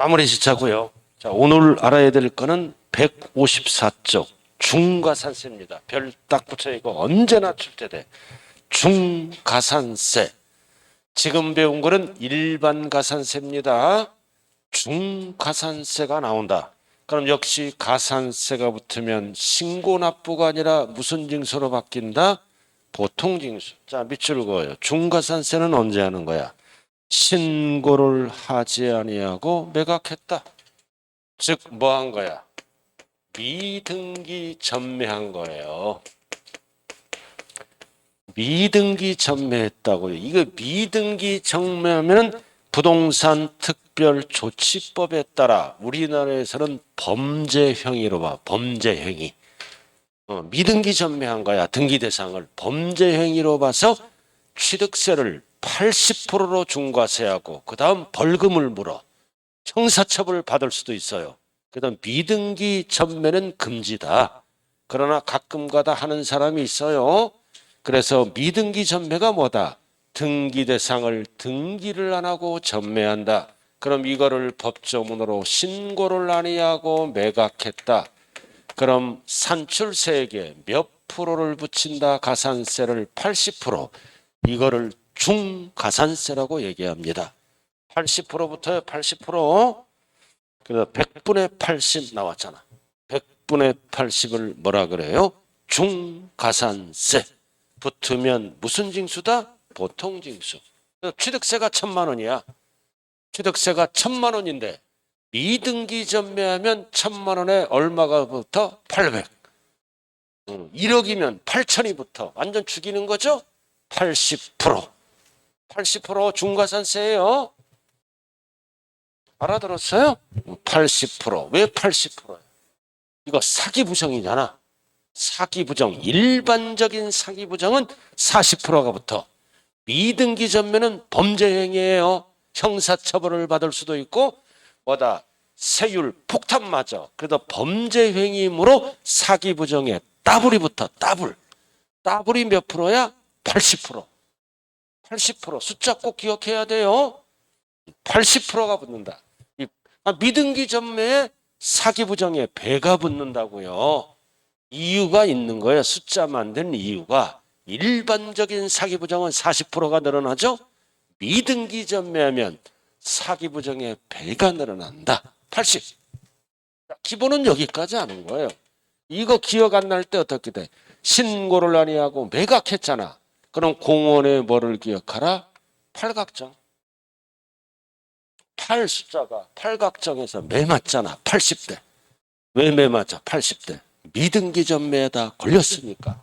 마무리 짓자고요. 자, 오늘 알아야 될 거는 154쪽 중과산세입니다. 별 딱 붙여 이거 언제나 출제돼. 중가산세. 지금 배운 거는 일반 가산세입니다. 중가산세가 나온다. 그럼 역시 가산세가 붙으면 신고납부가 아니라 무슨 징수로 바뀐다? 보통징수. 자, 밑줄 그어요. 중가산세는 언제 하는 거야? 신고를 하지 아니하고 매각했다. 즉 뭐 한 거야? 미등기 전매한 거예요. 미등기 전매했다고요. 이거 미등기 전매하면 부동산 특별조치법에 따라 우리나라에서는 범죄행위로 봐. 범죄행위. 미등기 전매한 거야. 등기 대상을 범죄행위로 봐서 취득세를 80%로 중과세하고 그 다음 벌금을 물어 형사처벌을 받을 수도 있어요. 그다음 미등기 전매는 금지다. 그러나 가끔가다 하는 사람이 있어요. 그래서 미등기 전매가 뭐다? 등기 대상을 등기를 안 하고 전매한다. 그럼 이거를 법조문으로 신고를 아니하고 매각했다. 그럼 산출세액에 몇 프로를 붙인다? 가산세를 80%. 이거를 중가산세라고 얘기합니다. 80%부터요. 80%. 그래서 100분의 80 나왔잖아. 100분의 80을 뭐라 그래요? 중가산세. 붙으면 무슨 징수다? 보통징수. 취득세가 1,000만 원이야. 취득세가 1,000만 원인데 미등기 전매하면 1,000만 원에 얼마가 붙어? 800. 1억이면 8천이 붙어. 완전 죽이는 거죠? 80%. 80% 중과산세예요. 알아들었어요? 80%. 왜 80%예요? 이거 사기부정이잖아. 사기부정. 일반적인 사기부정은 40%가 붙어. 미등기 전매는 범죄행위예요. 형사처벌을 받을 수도 있고 뭐다? 세율 폭탄 맞아. 그래도 범죄행위이므로 사기부정에 따블이 붙어. 따블. 따블이 몇 프로야? 80%. 80%. 숫자 꼭 기억해야 돼요. 80%가 붙는다. 미등기 전매에 사기부정에 배가 붙는다고요. 이유가 있는 거예요. 숫자 만든 이유가. 일반적인 사기부정은 40%가 늘어나죠. 미등기 전매하면 사기부정의 배가 늘어난다. 80. 기본은 여기까지 하는 거예요. 이거 기억 안 날 때 어떻게 돼? 신고를 아니하고 매각했잖아. 그럼 공원에 뭐를 기억하라? 팔각정. 8 숫자가 팔각정에서 매 맞잖아. 80대. 왜 매 맞아? 80대. 미등기 전매에다 걸렸으니까.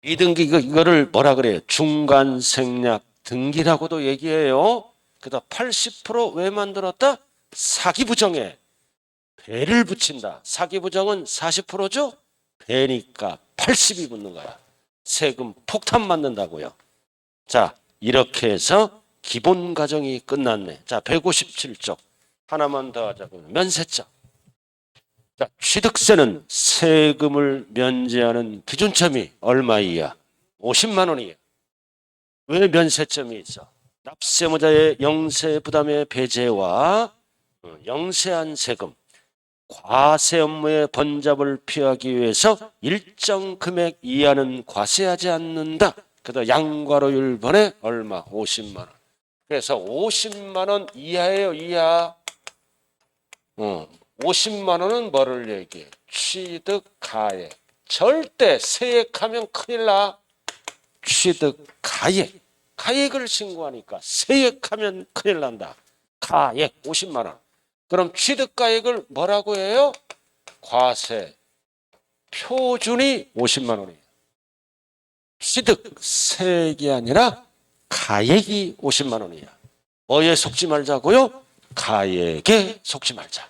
미등기 이거를 뭐라 그래요? 중간 생략 등기라고도 얘기해요. 그래서 80%왜 만들었다? 사기부정에 배를 붙인다. 사기부정은 40%죠? 배니까 80이 붙는 거야. 세금 폭탄 맞는다고요. 자, 이렇게 해서 기본 과정이 끝났네. 자, 157쪽. 하나만 더 하자고요. 면세점. 자, 취득세는 세금을 면제하는 기준점이 얼마 이하? 50만 원이야. 왜 면세점이 있어? 납세무자의 영세 부담의 배제와 영세한 세금, 과세 업무의 번잡을 피하기 위해서 일정 금액 이하는 과세하지 않는다. 그래서 양과로율번에 얼마? 50만 원. 그래서 50만 원 이하예요, 이하. 50만 원은 뭐를 얘기해? 취득가액. 절대 세액하면 큰일 나. 취득가액. 가액을 신고하니까 세액하면 큰일 난다. 가액 50만 원. 그럼 취득가액을 뭐라고 해요? 과세 표준이 50만 원이에요. 취득세액이 아니라 가액이 50만 원이야. 뭐에 속지 말자고요? 가액에 속지 말자.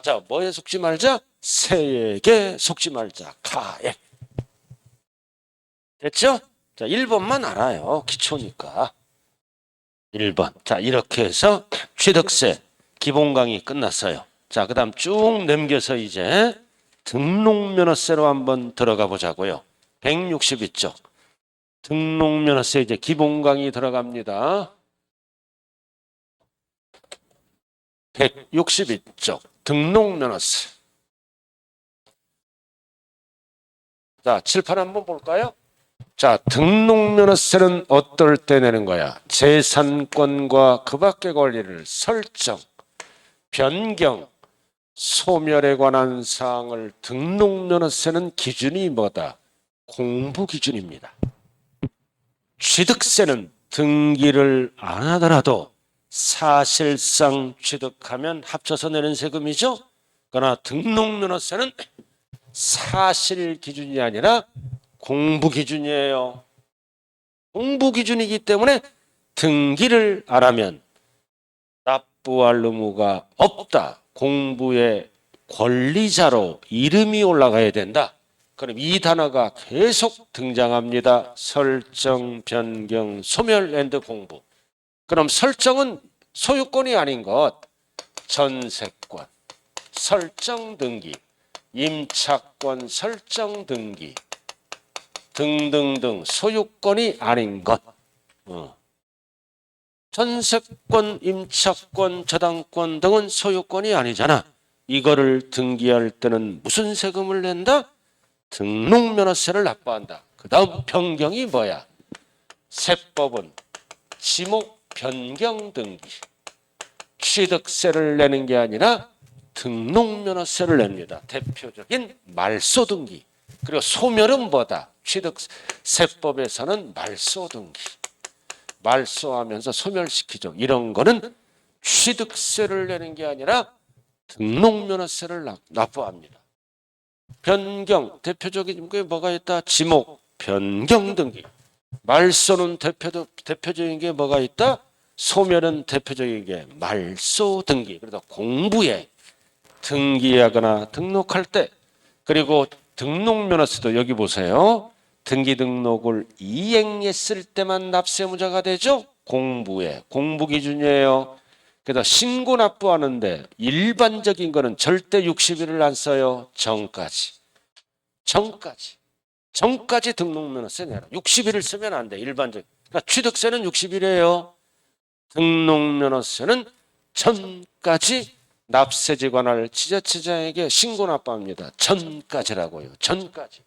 자, 뭐에 속지 말자? 세액에 속지 말자. 가액. 됐죠? 자, 1번만 알아요. 기초니까. 1번. 자, 이렇게 해서 취득세 기본 강의 끝났어요. 자, 그 다음 쭉 넘겨서 이제 등록면허세로 한번 들어가 보자고요. 162쪽. 등록면허세 이제 기본 강의 들어갑니다. 162쪽 등록면허세. 자, 칠판 한번 볼까요? 자, 등록면허세는 어떨 때 내는 거야? 재산권과 그 밖의 권리를 설정, 변경, 소멸에 관한 사항을 등록면허세는 기준이 뭐다? 공부 기준입니다. 취득세는 등기를 안 하더라도 사실상 취득하면 합쳐서 내는 세금이죠. 그러나 등록면허세는 사실 기준이 아니라 공부 기준이에요. 공부 기준이기 때문에 등기를 안 하면 납부할 의무가 없다. 공부의 권리자로 이름이 올라가야 된다. 그럼 이 단어가 계속 등장합니다. 설정, 변경, 소멸 앤드 공부. 그럼 설정은 소유권이 아닌 것, 전세권, 설정 등기, 임차권 설정 등기 등등등 소유권이 아닌 것. 전세권, 임차권, 저당권 등은 소유권이 아니잖아. 이거를 등기할 때는 무슨 세금을 낸다? 등록면허세를 납부한다. 그 다음 변경이 뭐야? 세법은 지목 변경 등기. 취득세를 내는 게 아니라 등록면허세를 냅니다. 대표적인 말소 등기. 그리고 소멸은 뭐다? 취득세법에서는 말소 등기. 말소하면서 소멸시키죠. 이런 거는 취득세를 내는 게 아니라 등록면허세를 납부합니다. 변경, 대표적인 게 뭐가 있다? 지목, 변경 등기. 말소는 대표적인 게 뭐가 있다? 소멸은 대표적인 게 말소 등기. 그래서 공부에 등기하거나 등록할 때, 그리고 등록면허세도 여기 보세요. 등기 등록을 이행했을 때만 납세무자가 되죠. 공부에 공부 기준이에요. 그래서 신고 납부하는데 일반적인 거는 절대 60일을 안 써요. 전까지 등록면허세 내라. 60일을 쓰면 안 돼. 일반적. 그러니까 취득세는 60일이에요. 등록면허세는 전까지 납세지 관할 지자체장에게 신고 납부합니다. 전까지라고요. 전까지.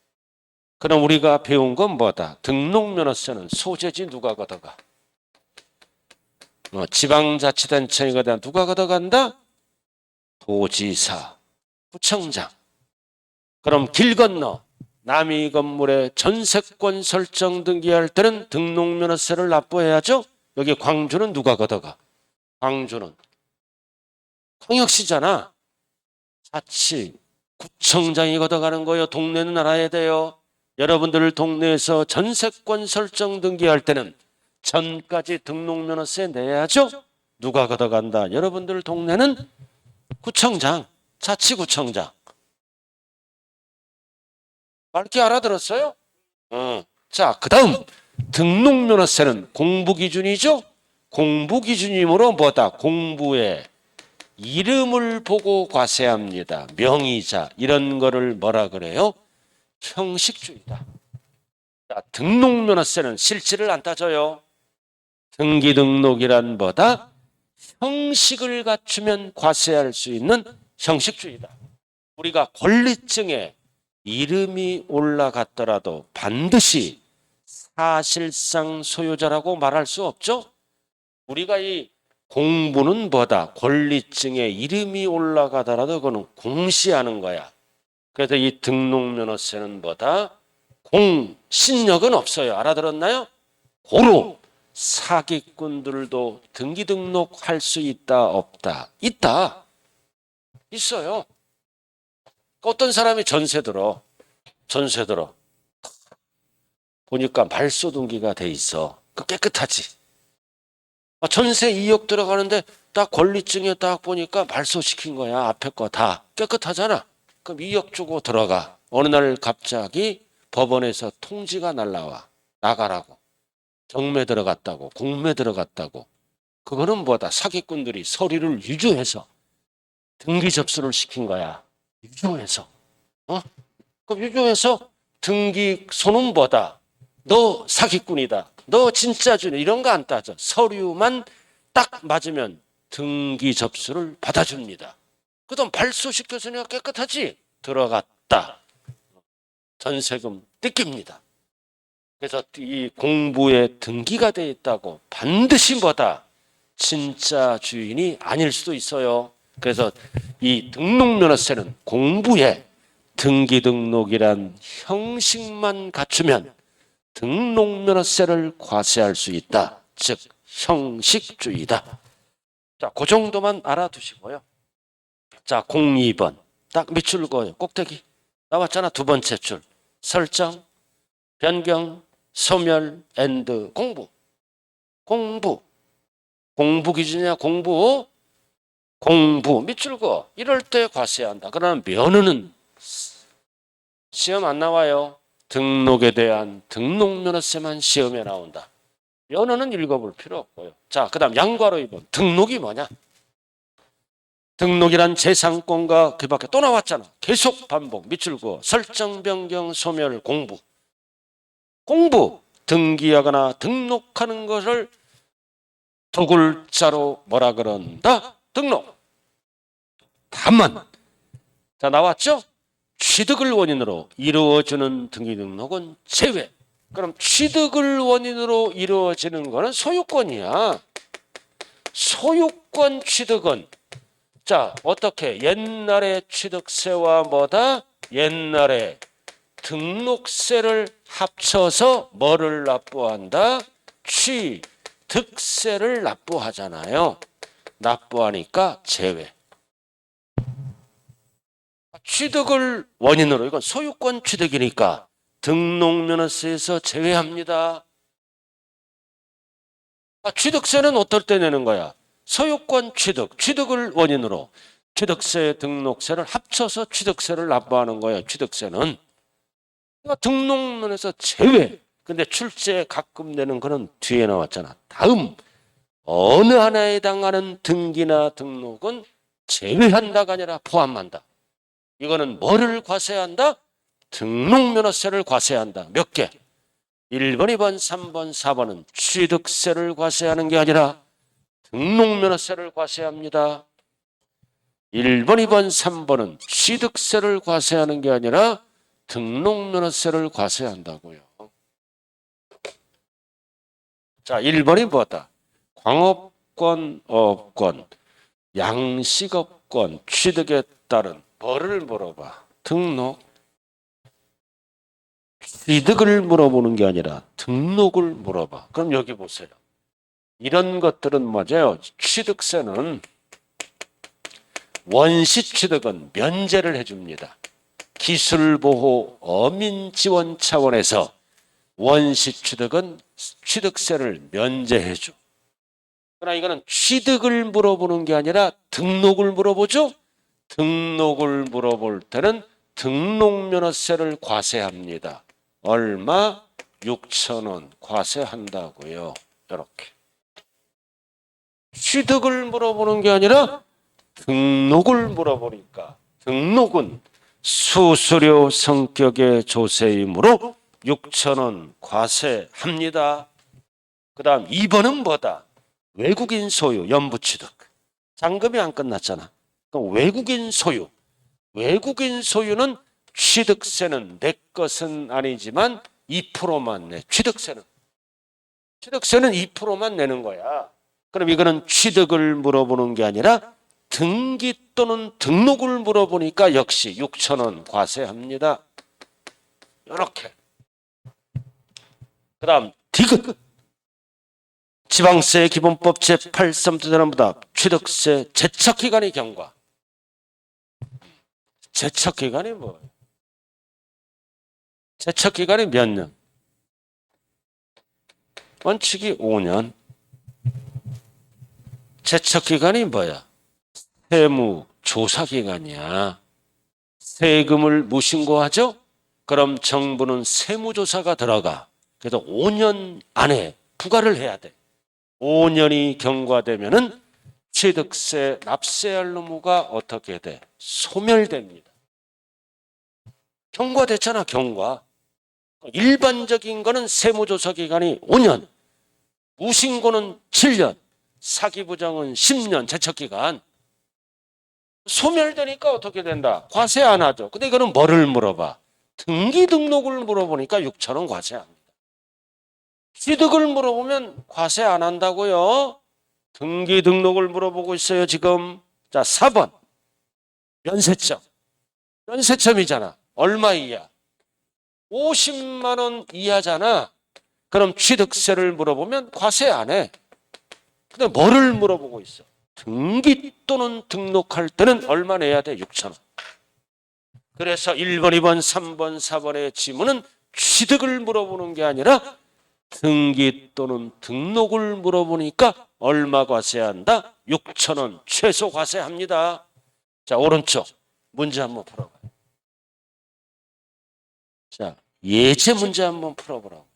그럼 우리가 배운 건 뭐다? 등록면허세는 소재지 누가 걷어가? 지방자치단체가 대한 누가 걷어간다? 도지사, 구청장. 그럼 길 건너 남의 건물에 전세권 설정 등기할 때는 등록면허세를 납부해야죠. 여기 광주는 누가 걷어가? 광주는 광역시잖아. 자치, 구청장이 걷어가는 거예요. 동네는 알아야 돼요. 여러분들 동네에서 전세권 설정 등기할 때는 전까지 등록면허세 내야죠. 누가 걷어간다? 여러분들 동네는 구청장, 자치구청장. 맑게 알아들었어요? 자, 그 다음 등록면허세는 공부기준이죠. 공부기준이므로 뭐다? 공부에 이름을 보고 과세합니다. 명의자 이런 거를 뭐라 그래요? 형식주의다. 자, 등록면허세는 실질을 안 따져요. 등기등록이란 뭐다? 형식을 갖추면 과세할 수 있는 형식주의다. 우리가 권리증에 이름이 올라갔더라도 반드시 사실상 소유자라고 말할 수 없죠. 우리가 이 공부는 뭐다? 권리증에 이름이 올라가더라도 그거는 공시하는 거야. 그래서 이 등록면허세는 뭐다? 공신력은 없어요. 알아들었나요? 고로 사기꾼들도 등기 등록할 수 있다 없다? 있다. 있어요. 어떤 사람이 전세 들어 보니까 말소 등기가 돼 있어. 그 깨끗하지. 전세 2억 들어가는데 딱 권리증에 딱 보니까 말소시킨 거야. 앞에 거 다 깨끗하잖아. 그럼 2억 주고 들어가. 어느 날 갑자기 법원에서 통지가 날라와. 나가라고. 경매 들어갔다고. 공매 들어갔다고. 그거는 뭐다? 사기꾼들이 서류를 유조해서 등기 접수를 시킨 거야. 유조해서. 그럼 유조해서 등기소는 뭐다? 너 사기꾼이다. 너 진짜 주네. 이런 거 안 따져. 서류만 딱 맞으면 등기 접수를 받아줍니다. 그다음 발소시켰으니까 깨끗하지? 들어갔다. 전세금 뜯깁니다. 그래서 이 공부에 등기가 돼 있다고 반드시 뭐다? 진짜 주인이 아닐 수도 있어요. 그래서 이 등록면허세는 공부에 등기 등록이란 형식만 갖추면 등록면허세를 과세할 수 있다. 즉 형식주의다. 자, 그 정도만 알아두시고요. 자, 02번 딱 밑줄 그어요. 꼭대기 나왔잖아. 두 번째 줄 설정, 변경, 소멸, 엔드, 공부. 공부 기준이야. 공부 밑줄 그어. 이럴 때 과세한다. 그러나 면허는 시험 안 나와요. 등록에 대한 등록면허세만 시험에 나온다. 면허는 읽어볼 필요 없고요. 자, 그 다음 양괄호 2번 등록이 뭐냐? 등록이란 재산권과 그 밖에 또 나왔잖아. 계속 반복 밑줄 그어. 설정, 변경, 소멸, 공부. 등기하거나 등록하는 것을 두 글자로 뭐라 그런다? 등록. 다만 자, 나왔죠? 취득을 원인으로 이루어지는 등기 등록은 제외. 그럼 취득을 원인으로 이루어지는 거는 소유권이야. 소유권 취득은 자, 어떻게? 옛날에 취득세와 뭐다? 옛날에 등록세를 합쳐서 뭐를 납부한다? 취득세를 납부하잖아요. 납부하니까 제외. 취득을 원인으로 이건 소유권 취득이니까 등록면허세에서 제외합니다. 취득세는 어떨 때 내는 거야? 소유권 취득을 원인으로 취득세, 등록세를 합쳐서 취득세를 납부하는 거예요. 취득세는. 그러니까 등록면에서 제외. 근데 출제 가끔 내는 거는 뒤에 나왔잖아. 다음 어느 하나에 해당하는 등기나 등록은 제외한다가 아니라 포함한다. 이거는 뭐를 과세한다? 등록면허세를 과세한다. 몇 개? 1번, 2번, 3번, 4번은 취득세를 과세하는 게 아니라 등록면허세를 과세합니다. 1번, 2번, 3번은 취득세를 과세하는 게 아니라 등록면허세를 과세한다고요. 자, 1번이 뭐다? 광업권, 어업권, 양식업권, 취득에 따른 뭐를 물어봐? 등록. 취득을 물어보는 게 아니라 등록을 물어봐. 그럼 여기 보세요. 이런 것들은 맞아요. 취득세는 원시 취득은 면제를 해줍니다. 기술보호 어민지원 차원에서 원시 취득은 취득세를 면제해줘. 그러나 이거는 취득을 물어보는 게 아니라 등록을 물어보죠. 등록을 물어볼 때는 등록면허세를 과세합니다. 얼마? 6,000원 과세한다고요. 이렇게. 취득을 물어보는 게 아니라 등록을 물어보니까 등록은 수수료 성격의 조세이므로 6,000원 과세합니다. 그 다음 2번은 뭐다? 외국인 소유 연부취득. 잔금이 안 끝났잖아. 그럼 외국인 소유. 외국인 소유는 취득세는 내 것은 아니지만 2%만 내. 취득세는 2%만 내는 거야. 그럼 이거는 취득을 물어보는 게 아니라 등기 또는 등록을 물어보니까 역시 6,000원 과세합니다. 이렇게. 그 다음 디귿. 지방세 기본법 제83조대로보다 취득세 제척기간이 경과. 제척기간이 뭐예요? 제척기간이 몇 년? 원칙이 5년. 제척기간이 뭐야? 세무조사기간이야. 세금을 무신고하죠? 그럼 정부는 세무조사가 들어가. 그래서 5년 안에 부과를 해야 돼. 5년이 경과되면은 취득세 납세할 의무가 어떻게 돼? 소멸됩니다. 경과됐잖아, 경과. 일반적인 거는 세무조사 기간이 5년, 무신고는 7년, 사기 부정은 10년 제척기간. 소멸되니까 어떻게 된다? 과세 안 하죠. 근데 이거는 뭐를 물어봐? 등기 등록을 물어보니까 6천 원 과세합니다. 취득을 물어보면 과세 안 한다고요? 등기 등록을 물어보고 있어요 지금. 자 4번 면세점. 면세점이잖아. 얼마 이하? 50만 원 이하잖아. 그럼 취득세를 물어보면 과세 안 해. 근데 뭐를 물어보고 있어? 등기 또는 등록할 때는 얼마 내야 돼? 6천 원. 그래서 1번, 2번, 3번, 4번의 지문은 취득을 물어보는 게 아니라 등기 또는 등록을 물어보니까 얼마 과세한다? 6천 원 최소 과세합니다. 자, 오른쪽 문제 한번 풀어봐요. 자, 예제 문제 한번 풀어보라고.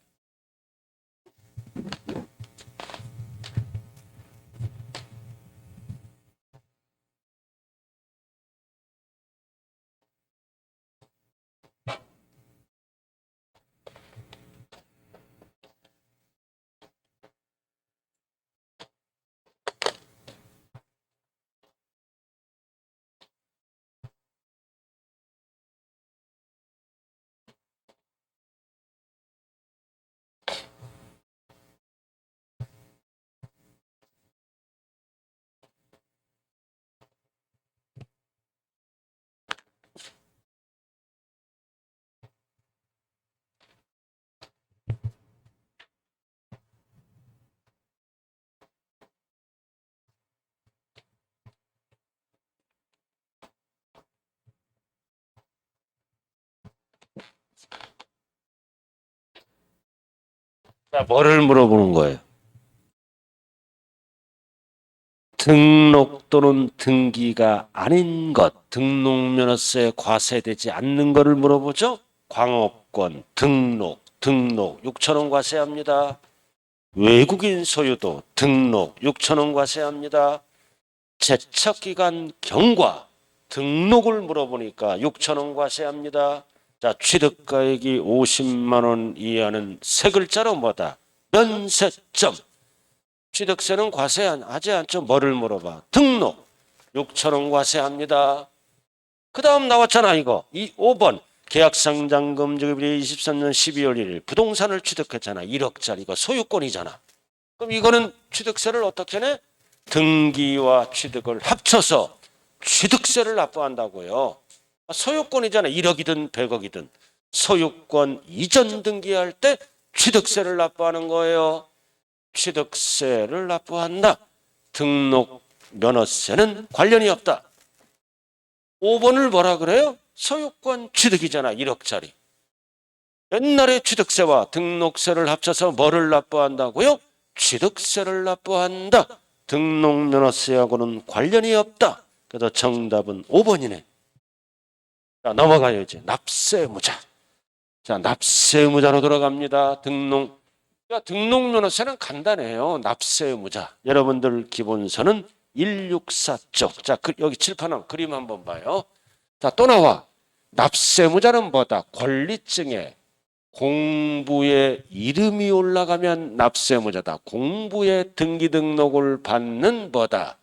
자, 뭐를 물어보는 거예요? 등록 또는 등기가 아닌 것, 등록면허세에 과세되지 않는 것을 물어보죠. 광업권, 등록 6천 원 과세합니다. 외국인 소유도 등록 6천 원 과세합니다. 제척기간 경과 등록을 물어보니까 6천 원 과세합니다. 자, 취득가액이 50만 원 이하는 세 글자로 뭐다? 면세점. 취득세는 과세하지 않죠. 뭐를 물어봐? 등록 6천 원 과세합니다. 그 다음 나왔잖아 이거. 5번 계약상장금지급일이 23년 12월 1일 부동산을 취득했잖아. 1억짜리 이거 소유권이잖아. 그럼 이거는 취득세를 어떻게 내? 등기와 취득을 합쳐서 취득세를 납부한다고요. 소유권이잖아. 1억이든 100억이든 소유권 이전 등기할 때 취득세를 납부하는 거예요. 취득세를 납부한다. 등록 면허세는 관련이 없다. 5번을 뭐라 그래요? 소유권 취득이잖아. 1억짜리. 옛날에 취득세와 등록세를 합쳐서 뭐를 납부한다고요? 취득세를 납부한다. 등록 면허세하고는 관련이 없다. 그래서 정답은 5번이네. 자, 넘어가야지. 납세무자. 자, 납세무자로 들어갑니다. 등록면허세는 간단해요. 납세무자. 여러분들 기본서는 164쪽. 자, 여기 칠판은 그림 한번 봐요. 자, 또 나와. 납세무자는 뭐다? 권리증에 공부에 이름이 올라가면 납세무자다. 공부에 등기 등록을 받는 뭐다?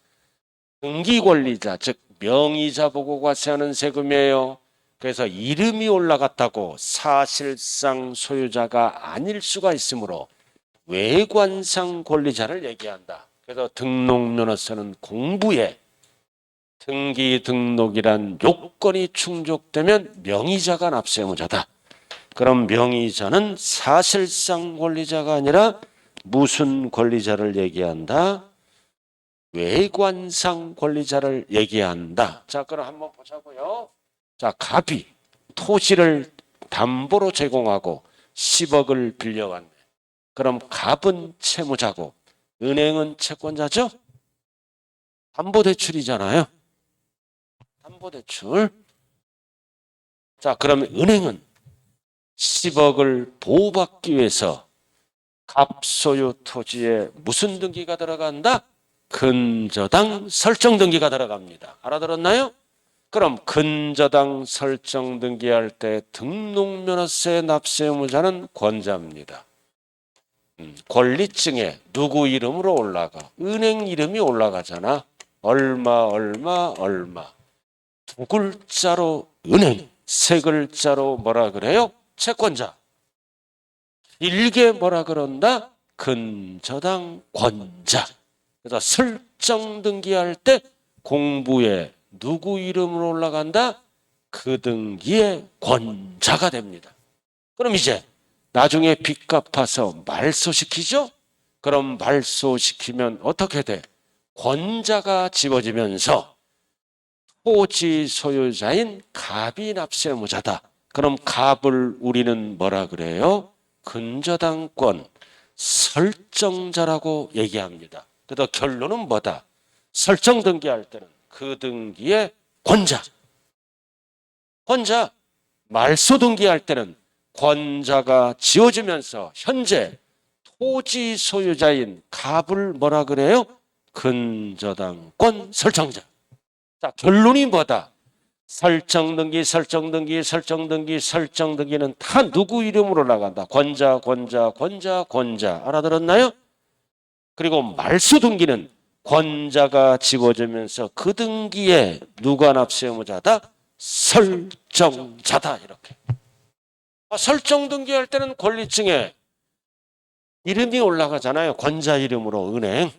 등기권리자, 즉 명의자 보고 과세하는 세금이에요. 그래서 이름이 올라갔다고 사실상 소유자가 아닐 수가 있으므로 외관상 권리자를 얘기한다. 그래서 등록면허세는 공부에 등기 등록이란 요건이 충족되면 명의자가 납세무자다. 그럼 명의자는 사실상 권리자가 아니라 무슨 권리자를 얘기한다? 외관상 권리자를 얘기한다. 자, 그럼 한번 보자고요. 자, 갑이 토지를 담보로 제공하고 10억을 빌려갔네. 그럼 갑은 채무자고 은행은 채권자죠? 담보대출이잖아요. 담보대출. 자, 그러면 은행은 10억을 보호받기 위해서 갑 소유 토지에 무슨 등기가 들어간다? 근저당 설정 등기가 들어갑니다. 알아들었나요? 그럼 근저당 설정 등기할 때 등록면허세 납세의무자는 권자입니다. 권리증에 누구 이름으로 올라가? 은행 이름이 올라가잖아. 얼마 얼마 얼마. 두 글자로 은행, 세 글자로 뭐라 그래요? 채권자. 일개 뭐라 그런다? 근저당 권자. 그래서 설정 등기할 때 공부에 누구 이름으로 올라간다? 그 등기의 권자가 됩니다. 그럼 이제 나중에 빚 갚아서 말소시키죠? 그럼 말소시키면 어떻게 돼? 권자가 지워지면서 토지 소유자인 갑이 납세무자다. 그럼 갑을 우리는 뭐라 그래요? 근저당권 설정자라고 얘기합니다. 그래서 결론은 뭐다? 설정 등기할 때는 그 등기의 권자. 말소 등기할 때는 권자가 지워지면서 현재 토지 소유자인 갑을 뭐라 그래요? 근저당권 설정자. 자, 결론이 뭐다? 설정 등기는 다 누구 이름으로 나간다? 권자. 알아들었나요? 그리고 말소 등기는 권자가 지워지면서 그 등기에 누가 납세무자다? 설정자다. 이렇게. 설정 등기할 때는 권리증에 이름이 올라가잖아요. 권자 이름으로 은행.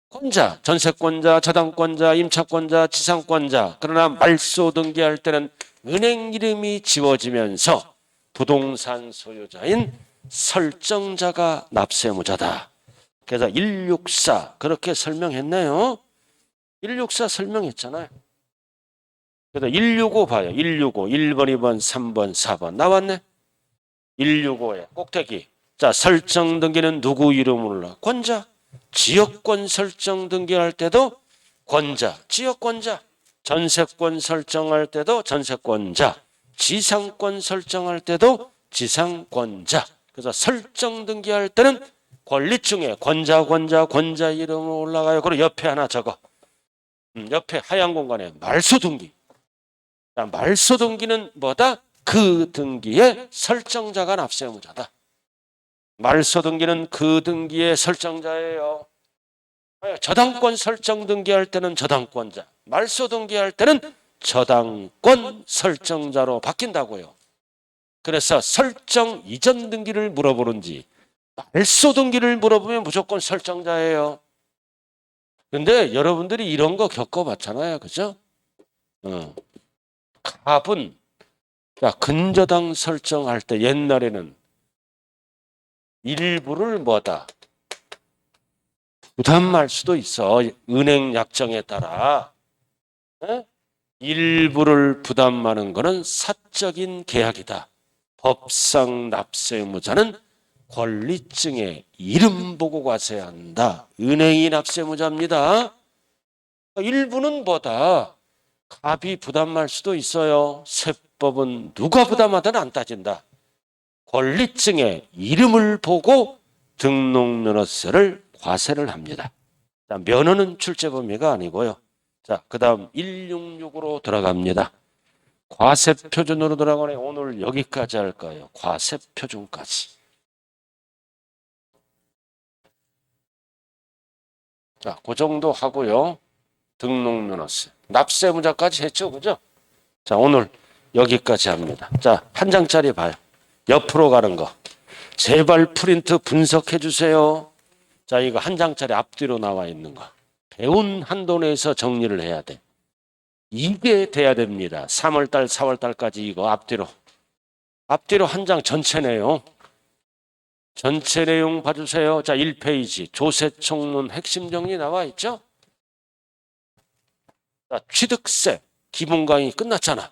권자, 전세권자, 저당권자, 임차권자, 지상권자. 그러나 말소 등기할 때는 은행 이름이 지워지면서 부동산 소유자인 설정자가 납세무자다. 그래서 164 그렇게 설명했나요? 164 설명했잖아요. 그래서 165 봐요. 165 1번, 2번, 3번, 4번 나왔네. 165에 꼭대기. 자, 설정 등기는 누구 이름으로? 권자. 지역권 설정 등기할 때도 권자, 지역권자. 전세권 설정할 때도 전세권자. 지상권 설정할 때도 지상권자. 그래서 설정 등기할 때는 권리증에 권자 이름으로 올라가요. 그리고 옆에 하나 적어. 옆에 하얀 공간에 말소 등기. 말소 등기는 뭐다? 그 등기의 설정자가 납세무자다. 말소 등기는 그 등기의 설정자예요. 저당권 설정 등기할 때는 저당권자, 말소 등기할 때는 저당권 설정자로 바뀐다고요. 그래서 설정 이전 등기를 물어보는지 말소 등기를 물어보면 무조건 설정자예요. 근데 여러분들이 이런 거 겪어봤잖아요. 그죠? 갑은 근저당 설정할 때 옛날에는 일부를 뭐다? 부담할 수도 있어. 은행 약정에 따라. 일부를 부담하는 것은 사적인 계약이다. 법상 납세무자는 권리증에 이름 보고 가세야 한다. 은행이 납세무자입니다. 일부는 뭐다? 갑이 부담할 수도 있어요. 세법은 누가 부담하든 안 따진다. 권리증에 이름을 보고 등록면허세를 과세를 합니다. 자, 면허는 출제 범위가 아니고요. 자, 그 다음 166으로 들어갑니다. 과세 표준으로 들어가네. 오늘 여기까지 할 거예요. 과세 표준까지. 자, 그 정도 하고요. 등록면허세. 납세무자까지 했죠. 그죠? 자, 오늘 여기까지 합니다. 자, 한 장짜리 봐요. 옆으로 가는 거. 제발 프린트 분석해 주세요. 자, 이거 한 장짜리 앞뒤로 나와 있는 거. 배운 한도 내에서 정리를 해야 돼. 이게 돼야 됩니다. 3월달, 4월달까지 이거 앞뒤로. 앞뒤로 한 장 전체네요. 전체 내용 봐주세요. 자, 1페이지. 조세총론 핵심 정리 나와 있죠? 자, 취득세. 기본 강의 끝났잖아.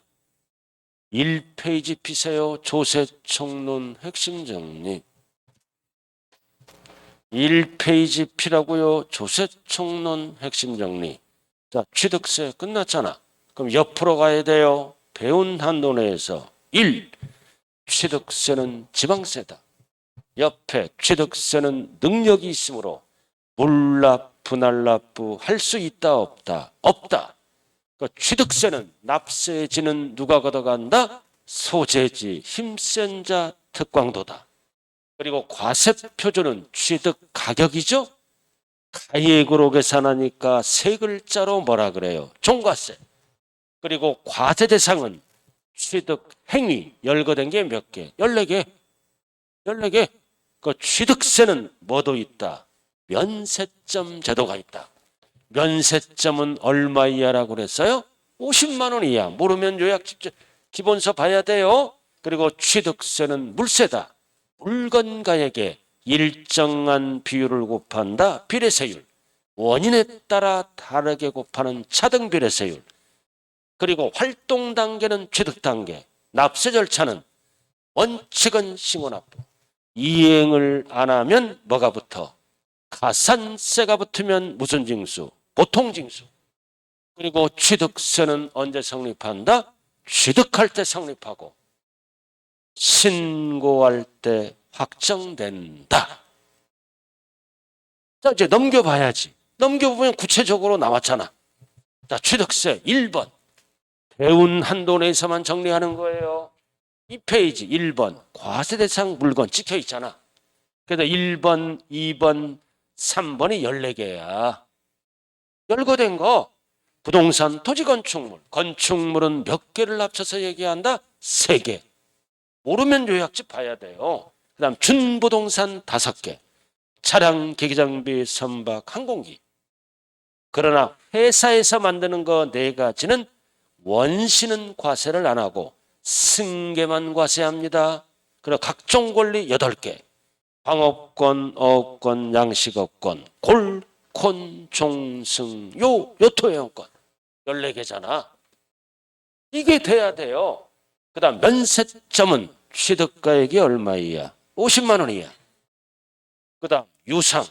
1페이지 피세요. 조세총론 핵심 정리. 1페이지 피라고요. 조세총론 핵심 정리. 자, 취득세 끝났잖아. 그럼 옆으로 가야 돼요. 배운 한도 내에서 1. 취득세는 지방세다. 옆에 취득세는 능력이 있으므로 물납부 날납부 할 수 있다 없다? 없다. 취득세는 납세지는 누가 걷어간다? 소재지 힘센 자 특광도다. 그리고 과세표준은 취득 가격이죠. 가액으로 계산하니까 세 글자로 뭐라 그래요? 종과세. 그리고 과세 대상은 취득 행위 열거된 게 몇 개? 14개. 14개. 그 취득세는 뭐도 있다? 면세점 제도가 있다. 면세점은 얼마 이하라고 그랬어요? 50만 원 이하. 모르면 요약 직접 기본서 봐야 돼요. 그리고 취득세는 물세다. 물건 가액에 일정한 비율을 곱한다. 비례세율. 원인에 따라 다르게 곱하는 차등 비례세율. 그리고 활동 단계는 취득 단계. 납세 절차는 원칙은 신고납부. 이행을 안 하면 뭐가 붙어? 가산세가 붙으면 무슨 징수? 보통징수. 그리고 취득세는 언제 성립한다? 취득할 때 성립하고 신고할 때 확정된다. 자, 이제 넘겨봐야지. 넘겨보면 구체적으로 나왔잖아. 자, 취득세 1번. 배운 한도 내에서만 정리하는 거예요. 이 페이지 1번. 과세 대상 물건 찍혀 있잖아. 그래서 1번, 2번, 3번이 14개야. 열거된 거. 부동산, 토지, 건축물. 건축물은 몇 개를 합쳐서 얘기한다? 3개. 모르면 요약집 봐야 돼요. 그 다음 준부동산 5개. 차량, 기기장비, 선박, 항공기. 그러나 회사에서 만드는 거 4가지는 원시는 과세를 안 하고 승계만 과세합니다. 그리고 각종 권리 8개. 광업권, 어업권, 양식업권, 골, 콘, 종, 승, 요토회원권 14개잖아. 이게 돼야 돼요. 그 다음 면세점은 취득가액이 얼마 이하? 50만 원 이하. 그 다음 유상,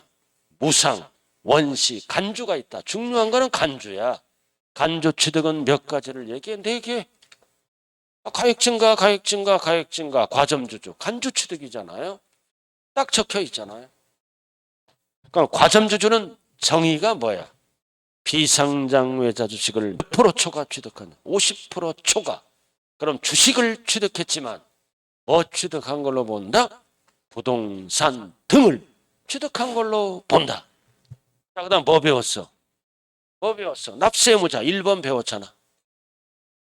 무상, 원시, 간주가 있다. 중요한 거는 간주야. 간주 취득은 몇 가지를 얘기해? 4개. 가액 증가, 가액 증가, 가액 증가, 과점주주. 간주 취득이잖아요. 딱 적혀 있잖아요. 그럼 과점주주는 정의가 뭐야? 비상장 외자 주식을 몇 프로 초과 취득하냐? 50% 초과. 그럼 주식을 취득했지만 뭐 취득한 걸로 본다? 부동산 등을 취득한 걸로 본다. 자, 그 다음 뭐 배웠어? 뭐 배웠어? 납세의무자 1번 배웠잖아.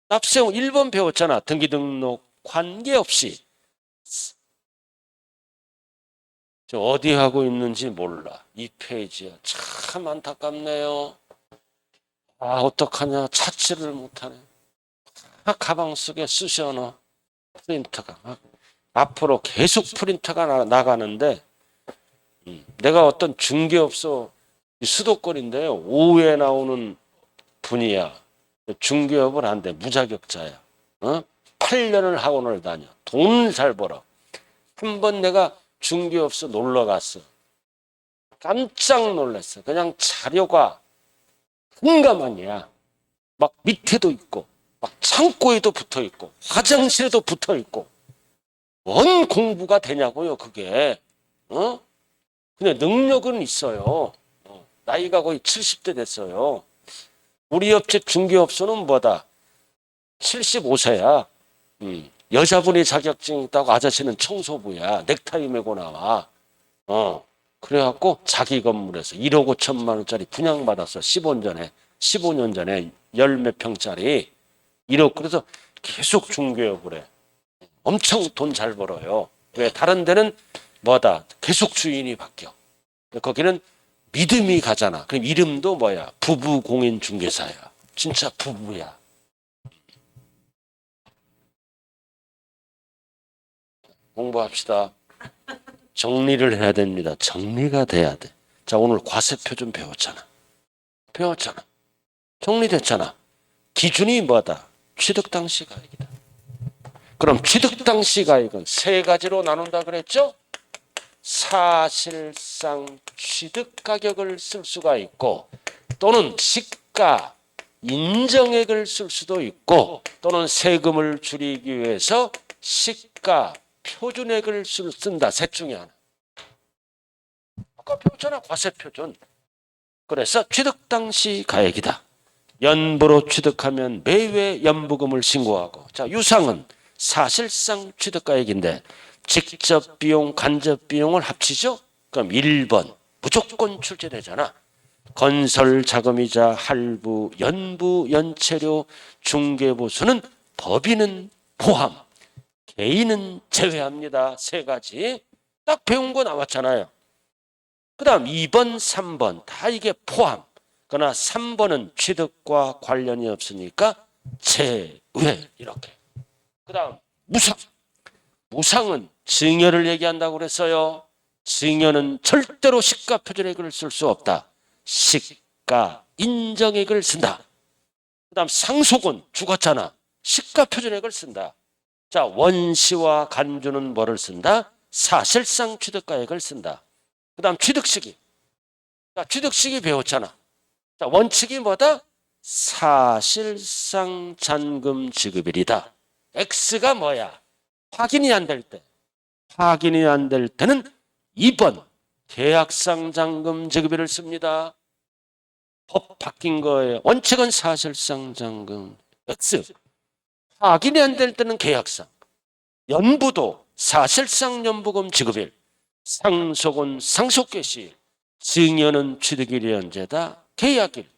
납세의무 1번 배웠잖아. 등기등록 관계없이. 저 어디 하고 있는지 몰라. 이 페이지야. 참 안타깝네요. 아, 어떡하냐. 찾지를 못하네. 가방 속에 쑤셔넣어. 프린터가. 앞으로 계속 프린터가 나가는데 내가 어떤 중개업소 수도권인데요. 오후에 나오는 분이야. 중개업을 한대. 무자격자야. 8년을 학원을 다녀. 돈을 잘 벌어. 한 번 내가 중개업소 놀러 갔어. 깜짝 놀랐어. 그냥 자료가 한가만이야. 막 밑에도 있고 막 창고에도 붙어 있고 화장실에도 붙어 있고 뭔 공부가 되냐고요 그게. 근데 능력은 있어요. 나이가 거의 70대 됐어요. 우리 옆집 중개업소는 뭐다? 75세야. 여자분이 자격증 있다고 아저씨는 청소부야. 넥타이 메고 나와. 그래갖고 자기 건물에서 1억 5천만 원짜리 분양받았어. 15년 전에 10몇 평짜리 1억. 그래서 계속 중개업을 해. 엄청 돈 잘 벌어요. 왜? 다른 데는 뭐다? 계속 주인이 바뀌어. 거기는 믿음이 가잖아. 그럼 이름도 뭐야? 부부공인중개사야. 진짜 부부야. 공부합시다. 정리를 해야 됩니다. 정리가 돼야 돼. 자, 오늘 과세표 좀 배웠잖아. 정리됐잖아. 기준이 뭐다? 취득 당시 가액이다. 그럼 취득 당시 가액은 3가지로 나눈다 그랬죠? 사실상 취득 가격을 쓸 수가 있고 또는 시가 인정액을 쓸 수도 있고 또는 세금을 줄이기 위해서 시가 표준액을 쓴다. 셋 중에 하나. 아까 배웠잖아. 과세표준. 그래서 취득 당시 가액이다. 연부로 취득하면 매회 연부금을 신고하고. 자, 유상은 사실상 취득가액인데 직접 비용, 간접 비용을 합치죠. 그럼 1번 무조건 출제되잖아. 건설 자금이자 할부, 연부, 연체료, 중개보수는 법인은 포함, 개인은 제외합니다. 세 가지 딱 배운 거 나왔잖아요. 그 다음 2번, 3번 다 이게 포함. 그러나 3번은 취득과 관련이 없으니까 제외 이렇게. 그 다음 무상. 무상은 증여를 얘기한다고 그랬어요. 증여는 절대로 시가 표준액을 쓸 수 없다. 시가 인정액을 쓴다. 그 다음 상속은 죽었잖아. 시가 표준액을 쓴다. 자, 원시와 간주는 뭐를 쓴다? 사실상 취득가액을 쓴다. 그 다음 취득시기. 자, 취득시기 배웠잖아. 자, 원칙이 뭐다? 사실상 잔금 지급일이다. X가 뭐야? 확인이 안 될 때. 확인이 안 될 때는 2번 계약상 잔금 지급일을 씁니다. 법 바뀐 거예요. 원칙은 사실상 잔금 X. 확인이 안 될 때는 계약상. 연부도 사실상 연부금 지급일. 상속은 상속개시일. 증여는 취득일이 언제다? 계약일.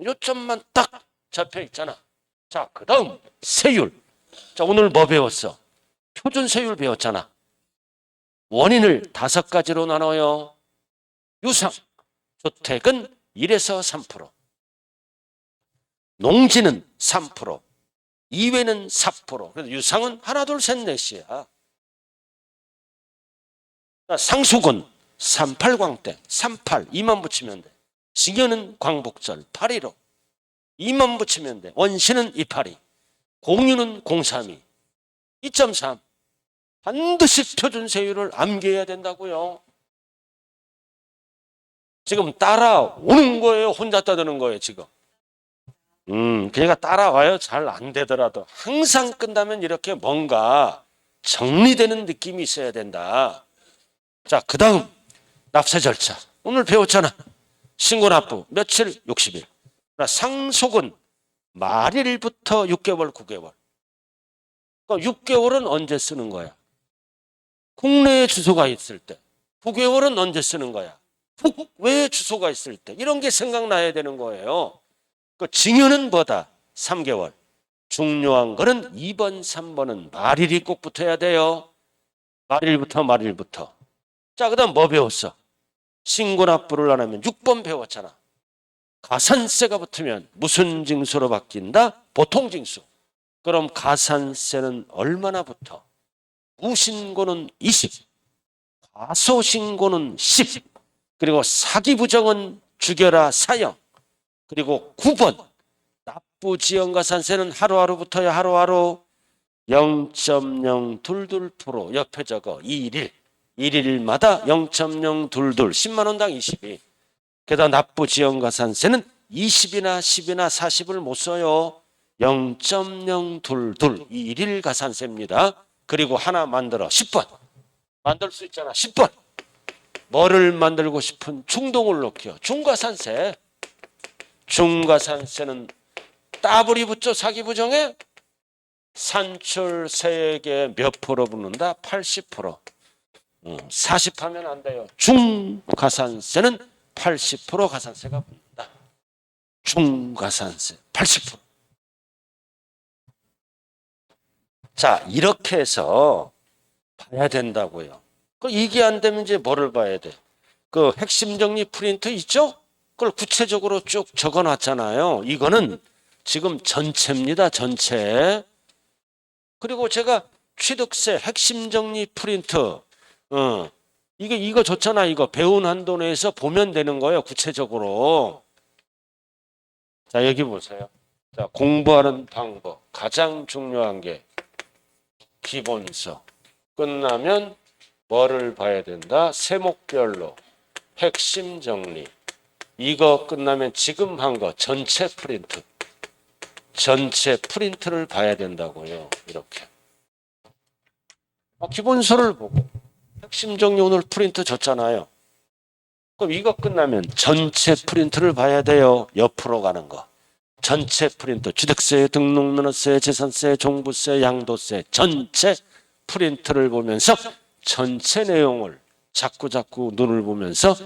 요점만 딱 잡혀 있잖아. 자, 그 다음 세율. 자, 오늘 뭐 배웠어? 표준 세율 배웠잖아. 원인을 5가지로 나눠요. 유상, 주택은 1에서 3%, 농지는 3%, 이외는 4%. 그래서 유상은 하나, 둘, 셋, 넷이야. 상속은 38광땡, 38, 2만 붙이면 돼. 증여는 광복절, 815, 2만 붙이면 돼. 원시는 282, 공유는 032, 2.3. 반드시 표준세율을 암기해야 된다고요. 지금 따라오는 거예요? 혼자 따드는 거예요, 지금? 그러니까 따라와요. 잘 안 되더라도. 항상 끝나면 이렇게 뭔가 정리되는 느낌이 있어야 된다. 자, 그 다음 납세 절차. 오늘 배웠잖아. 신고납부 며칠? 60일. 상속은 말일부터 6개월, 9개월. 그러니까 6개월은 언제 쓰는 거야? 국내에 주소가 있을 때. 9개월은 언제 쓰는 거야? 국외에 주소가 있을 때. 이런 게 생각나야 되는 거예요. 그 증여는 뭐다? 3개월. 중요한 거는 2번, 3번은 말일이 꼭 붙어야 돼요. 말일부터. 자, 그 다음 뭐 배웠어? 신고납부를 안 하면 6번 배웠잖아. 가산세가 붙으면 무슨 징수로 바뀐다? 보통징수. 그럼 가산세는 얼마나 붙어? 무신고는 20, 과소신고는 10, 그리고 사기부정은 죽여라 사형. 그리고 9번 납부지연가산세는 하루하루 붙어요. 하루하루 0.022% 옆에 적어 2일. 1일마다 0.022 10만 원당 20이. 게다가 납부지연가산세는 20이나 10이나 40을 못 써요. 0.022 1일 가산세입니다. 그리고 하나 만들어 10번. 만들 수 있잖아. 10번. 뭐를 만들고 싶은 충동을 놓겨. 중과산세. 중과산세는 따블이 붙죠. 사기부정에 산출세액의 몇 프로 붙는다? 80%. 40 하면 안 돼요. 중과산세는 80% 가산세가 붙는다. 중과산세 80%. 자, 이렇게 해서 봐야 된다고요. 이게 안 되면 이제 뭐를 봐야 돼? 그 핵심 정리 프린트 있죠? 그걸 구체적으로 쭉 적어 놨잖아요. 이거는 지금 전체입니다. 전체. 그리고 제가 취득세 핵심 정리 프린트 이거 좋잖아. 이거 배운 한도 내에서 보면 되는 거예요. 구체적으로. 자, 여기 보세요. 자, 공부하는 방법. 가장 중요한 게 기본서. 끝나면 뭐를 봐야 된다? 세목별로 핵심 정리. 이거 끝나면 지금 한 거 전체 프린트. 전체 프린트를 봐야 된다고요. 이렇게. 기본서를 보고 핵심 정리 오늘 프린트 줬잖아요. 그럼 이거 끝나면 전체 프린트를 봐야 돼요. 옆으로 가는 거. 전체 프린트. 취득세, 등록면허세, 재산세, 종부세, 양도세. 전체 프린트를 보면서 전체 내용을 자꾸 눈을 보면서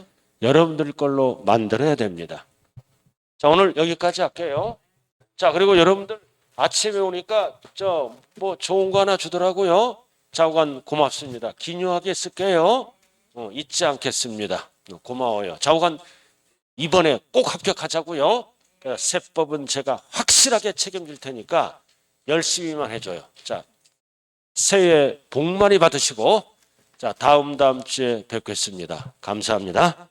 여러분들 걸로 만들어야 됩니다. 자, 오늘 여기까지 할게요. 자, 그리고 여러분들 아침에 오니까 뭐 좋은 거 하나 주더라고요. 자오관 고맙습니다. 기묘하게 쓸게요. 잊지 않겠습니다. 고마워요. 자오관 이번에 꼭 합격하자고요. 세법은 제가 확실하게 책임질 테니까 열심히만 해줘요. 자, 새해 복 많이 받으시고, 자, 다음 주에 뵙겠습니다. 감사합니다.